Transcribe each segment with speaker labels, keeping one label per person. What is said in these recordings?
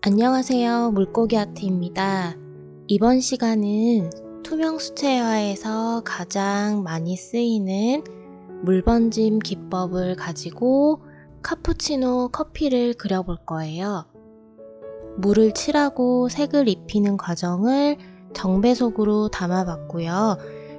Speaker 1: 안녕하세요. 물고기 아트입니다. 이번 시간은 투명 수채화에서 가장 많이 쓰이는 물 번짐 기법을 가지고 카푸치노 커피를 그려볼 거예요. 물을 칠하고 색을 입히는 과정을 정배속으로 담아봤고요.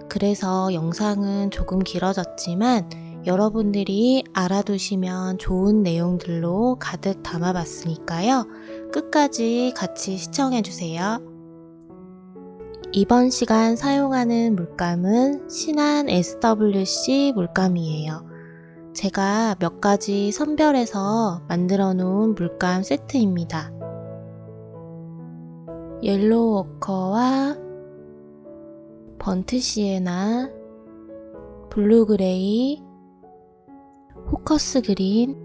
Speaker 1: 그래서 영상은 조금 길어졌지만 여러분들이 알아두시면 좋은 내용들로 가득 담아봤으니까요. 끝까지 같이 시청해주세요. 이번 시간 사용하는 물감은 신한 SWC 물감이에요. 제가 몇 가지 선별해서 만들어 놓은 물감 세트입니다. 옐로우 오커와 번트 시에나, 블루 그레이, 포커스 그린,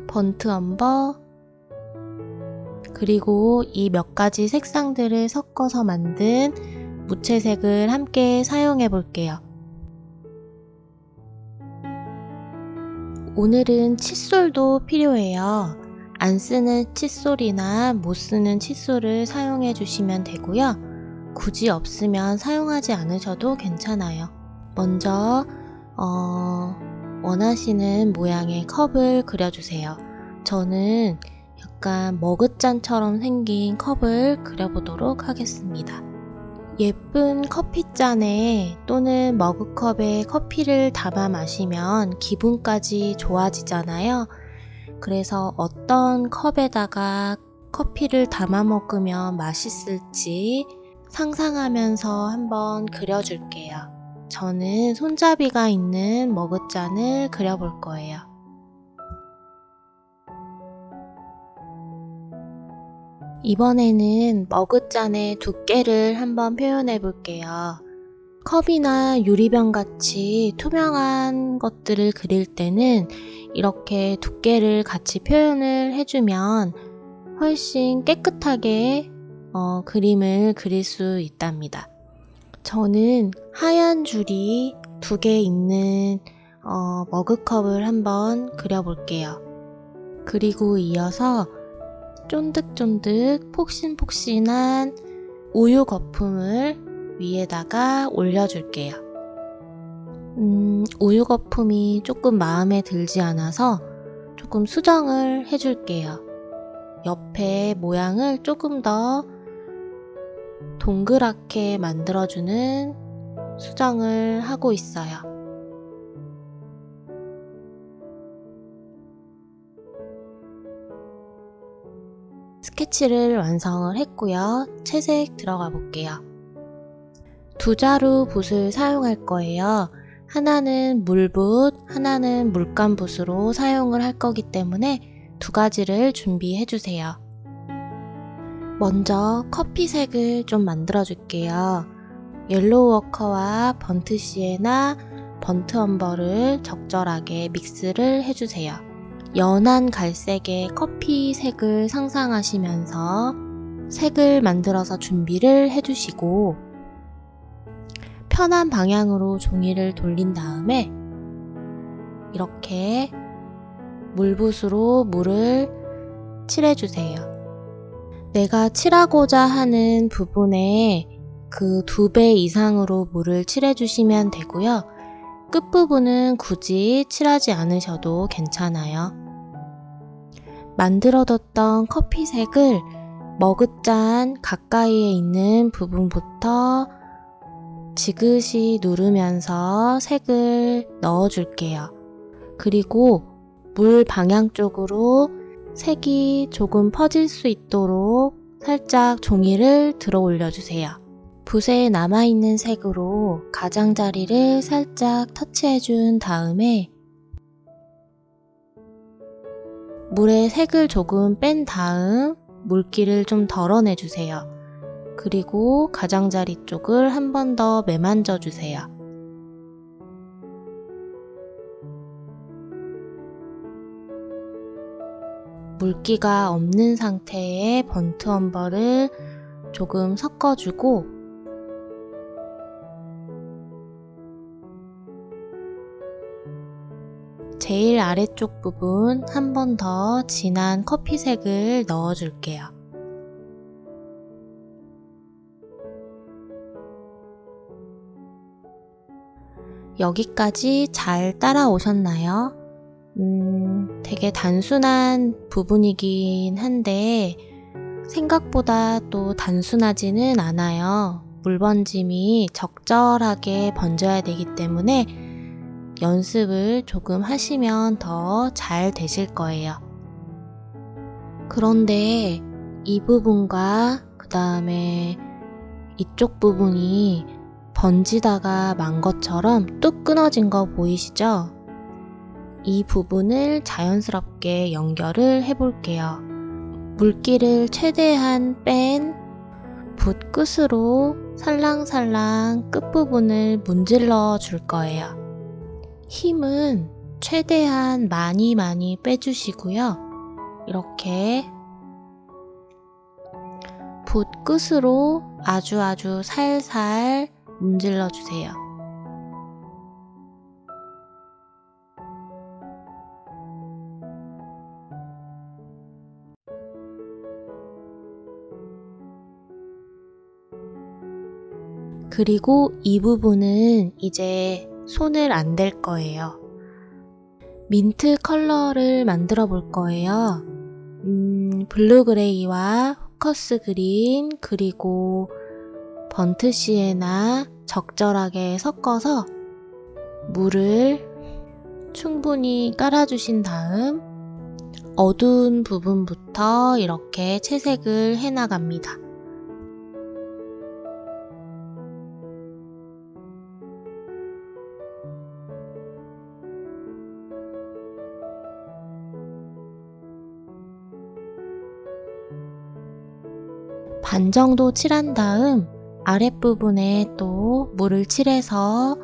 Speaker 1: 번트 엄버, 그리고 이 몇 가지 색상들을 섞어서 만든 무채색을 함께 사용해 볼게요. 오늘은 칫솔도 필요해요. 안 쓰는 칫솔이나 못 쓰는 칫솔을 사용해 주시면 되고요. 굳이 없으면 사용하지 않으셔도 괜찮아요. 먼저 원하시는 모양의 컵을 그려주세요. 저는 약간 머그잔처럼 생긴 컵을 그려보도록 하겠습니다. 예쁜 커피잔에 또는 머그컵에 커피를 담아 마시면 기분까지 좋아지잖아요. 그래서 어떤 컵에다가 커피를 담아 먹으면 맛있을지 상상하면서 한번 그려줄게요. 저는 손잡이가 있는 머그잔을 그려볼 거예요. 이번에는 머그잔의 두께를 한번 표현해 볼게요. 컵이나 유리병 같이 투명한 것들을 그릴 때는 이렇게 두께를 같이 표현을 해주면 훨씬 깨끗하게 그림을 그릴 수 있답니다. 저는 하얀 줄이 2개 있는 머그컵을 한번 그려볼게요. 그리고 이어서 쫀득쫀득 폭신폭신한 우유 거품을 위에다가 올려줄게요. 우유 거품이 조금 마음에 들지 않아서 조금 수정을 해줄게요. 옆에 모양을 조금 더 동그랗게 만들어주는 수정을 하고 있어요. 스케치를 완성을 했고요. 채색 들어가 볼게요. 2자루 붓을 사용할 거예요. 하나는 물붓, 하나는 물감붓으로 사용을 할 거기 때문에 2가지를 준비해 주세요. 먼저 커피색을 좀 만들어 줄게요. 옐로우 워커와 번트 시에나, 번트 엄버를 적절하게 믹스를 해주세요. 연한 갈색의 커피색을 상상하시면서 색을 만들어서 준비를 해주시고 편한 방향으로 종이를 돌린 다음에 이렇게 물붓으로 물을 칠해주세요. 내가 칠하고자 하는 부분에 그 2배 이상으로 물을 칠해주시면 되고요. 끝부분은 굳이 칠하지 않으셔도 괜찮아요. 만들어뒀던 커피색을 머그잔 가까이에 있는 부분부터 지그시 누르면서 색을 넣어줄게요. 그리고 물 방향 쪽으로 색이 조금 퍼질 수 있도록 살짝 종이를 들어 올려주세요. 붓에 남아있는 색으로 가장자리를 살짝 터치해준 다음에 물에 색을 조금 뺀 다음 물기를 좀 덜어내주세요. 그리고 가장자리 쪽을 한 번 더 매만져 주세요. 물기가 없는 상태의 번트 엄버를 조금 섞어주고 제일 아래쪽 부분 한 번 더 진한 커피색을 넣어줄게요. 여기까지 잘 따라오셨나요? 되게 단순한 부분이긴 한데 생각보다 또 단순하지는 않아요. 물 번짐이 적절하게 번져야 되기 때문에 연습을 조금 하시면 더 잘 되실 거예요. 그런데 이 부분과 그 다음에 이쪽 부분이 번지다가 만 것처럼 뚝 끊어진 거 보이시죠? 이 부분을 자연스럽게 연결을 해볼게요. 물기를 최대한 뺀 붓 끝으로 살랑살랑 끝부분을 문질러 줄 거예요. 힘은 최대한 많이 빼주시고요. 이렇게 붓 끝으로 아주 살살 문질러 주세요. 그리고 이 부분은 이제 손을 안 댈 거예요. 민트 컬러를 만들어 볼 거예요. 블루 그레이와 포커스 그린 그리고 번트 시에나 적절하게 섞어서 물을 충분히 깔아주신 다음 어두운 부분부터 이렇게 채색을 해나갑니다. 반 정도 칠한 다음 아랫부분에 또 물을 칠해서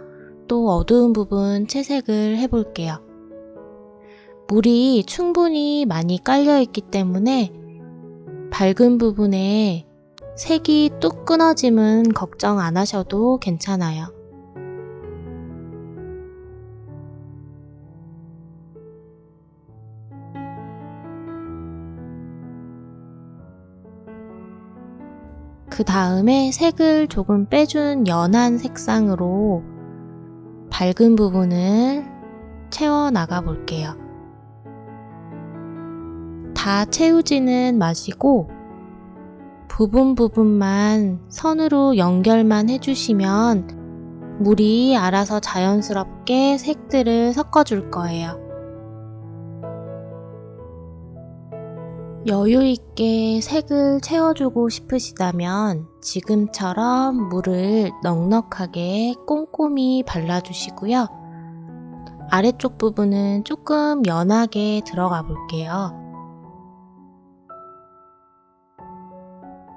Speaker 1: 또 어두운 부분 채색을 해볼게요. 물이 충분히 많이 깔려 있기 때문에 밝은 부분에 색이 뚝 끊어짐은 걱정 안 하셔도 괜찮아요. 그 다음에 색을 조금 빼준 연한 색상으로 밝은 부분을 채워 나가 볼게요. 다 채우지는 마시고 부분만 선으로 연결만 해주시면 물이 알아서 자연스럽게 색들을 섞어줄 거예요. 여유있게 색을 채워주고 싶으시다면 지금처럼 물을 넉넉하게 꼼꼼히 발라주시고요. 아래쪽 부분은 조금 연하게 들어가 볼게요.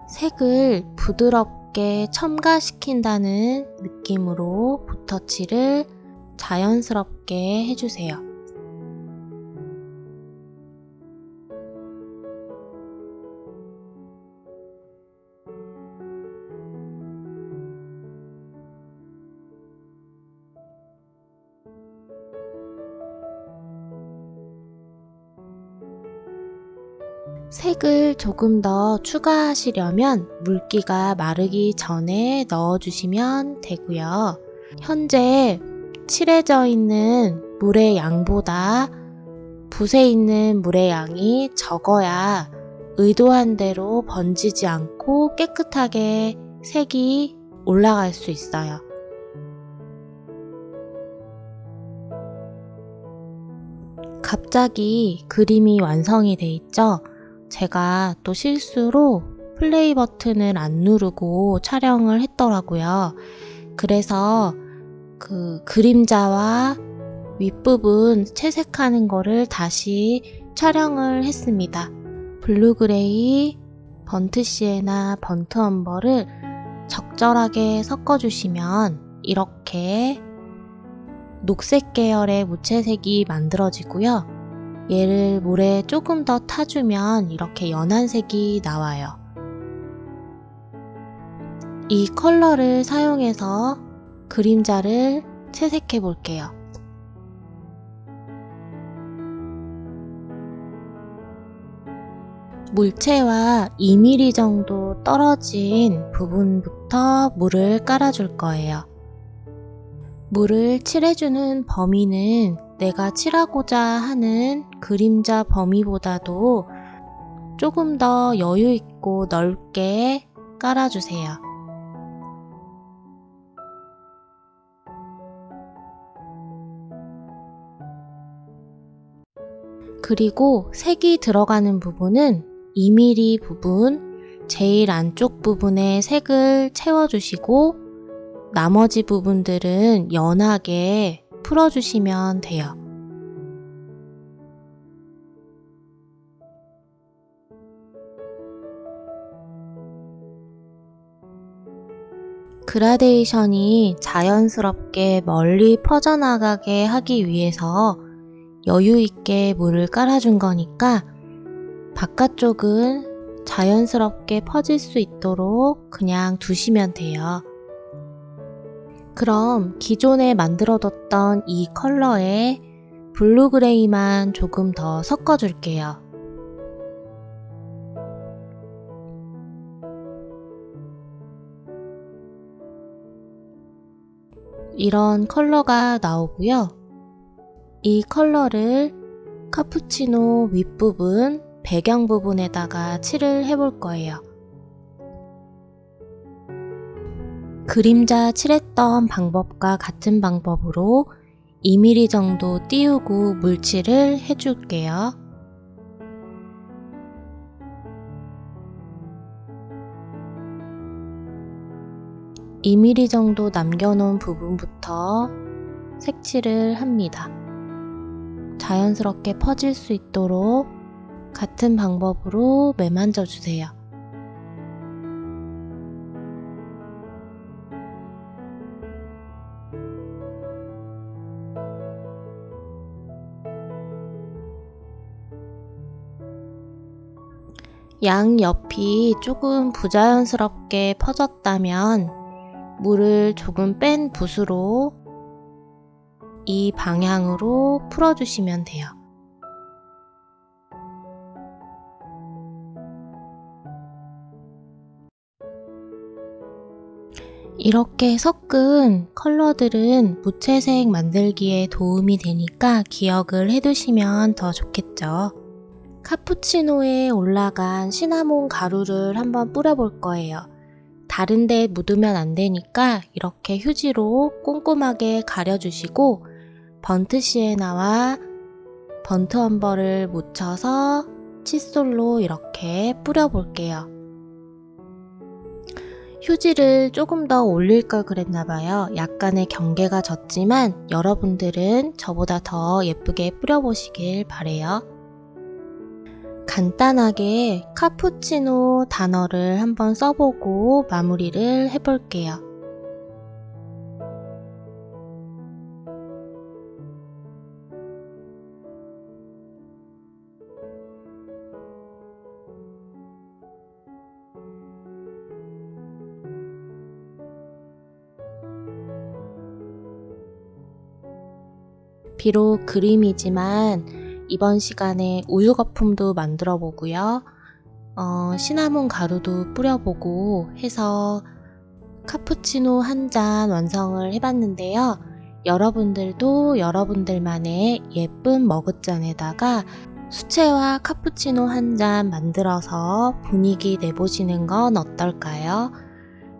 Speaker 1: 색을 부드럽게 첨가시킨다는 느낌으로 붓터치를 자연스럽게 해주세요. 색을 조금 더 추가하시려면 물기가 마르기 전에 넣어주시면 되고요. 현재 칠해져 있는 물의 양보다 붓에 있는 물의 양이 적어야 의도한 대로 번지지 않고 깨끗하게 색이 올라갈 수 있어요. 갑자기 그림이 완성이 돼 있죠? 제가 또 실수로 플레이 버튼을 안 누르고 촬영을 했더라고요. 그래서 그 그림자와 윗부분 채색하는 거를 다시 촬영을 했습니다. 블루 그레이, 번트 시에나 번트 엄버를 적절하게 섞어주시면 이렇게 녹색 계열의 무채색이 만들어지고요. 얘를 물에 조금 더 타주면 이렇게 연한 색이 나와요. 이 컬러를 사용해서 그림자를 채색해 볼게요. 물체와 2mm 정도 떨어진 부분부터 물을 깔아줄 거예요. 물을 칠해주는 범위는 내가 칠하고자 하는 그림자 범위보다도 조금 더 여유 있고 넓게 깔아주세요. 그리고 색이 들어가는 부분은 2mm 부분, 제일 안쪽 부분에 색을 채워주시고 나머지 부분들은 연하게 풀어주시면 돼요. 그라데이션이 자연스럽게 멀리 퍼져나가게 하기 위해서 여유 있게 물을 깔아준 거니까 바깥쪽은 자연스럽게 퍼질 수 있도록 그냥 두시면 돼요. 그럼 기존에 만들어뒀던 이 컬러에 블루 그레이만 조금 더 섞어줄게요. 이런 컬러가 나오고요. 이 컬러를 카푸치노 윗부분, 배경 부분에다가 칠을 해볼 거예요. 그림자 칠했던 방법과 같은 방법으로 2mm 정도 띄우고 물칠을 해줄게요. (2mm) 정도 남겨놓은 부분부터 색칠을 합니다. 자연스럽게 퍼질 수 있도록 같은 방법으로 매만져 주세요. 양옆이 조금 부자연스럽게 퍼졌다면 물을 조금 뺀 붓으로 이 방향으로 풀어주시면 돼요. 이렇게 섞은 컬러들은 무채색 만들기에 도움이 되니까 기억을 해두시면 더 좋겠죠. 카푸치노에 올라간 시나몬 가루를 한번 뿌려볼 거예요. 다른 데 묻으면 안 되니까 이렇게 휴지로 꼼꼼하게 가려주시고 번트 시에나와 번트 엄버를 묻혀서 칫솔로 이렇게 뿌려볼게요. 휴지를 조금 더 올릴 걸 그랬나봐요. 약간의 경계가 졌지만 여러분들은 저보다 더 예쁘게 뿌려보시길 바래요. 간단하게 카푸치노 단어를 한번 써보고 마무리를 해볼게요. 비록 그림이지만 이번 시간에 우유 거품도 만들어 보고요. 시나몬 가루도 뿌려보고 해서 카푸치노 한 잔 완성을 해봤는데요. 여러분들도 여러분들만의 예쁜 머그잔에다가 수채화 카푸치노 한 잔 만들어서 분위기 내보시는 건 어떨까요?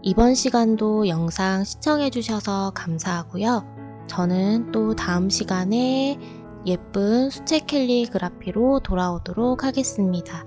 Speaker 1: 이번 시간도 영상 시청해주셔서 감사하고요. 저는 또 다음 시간에 예쁜 수채 캘리그라피로 돌아오도록 하겠습니다.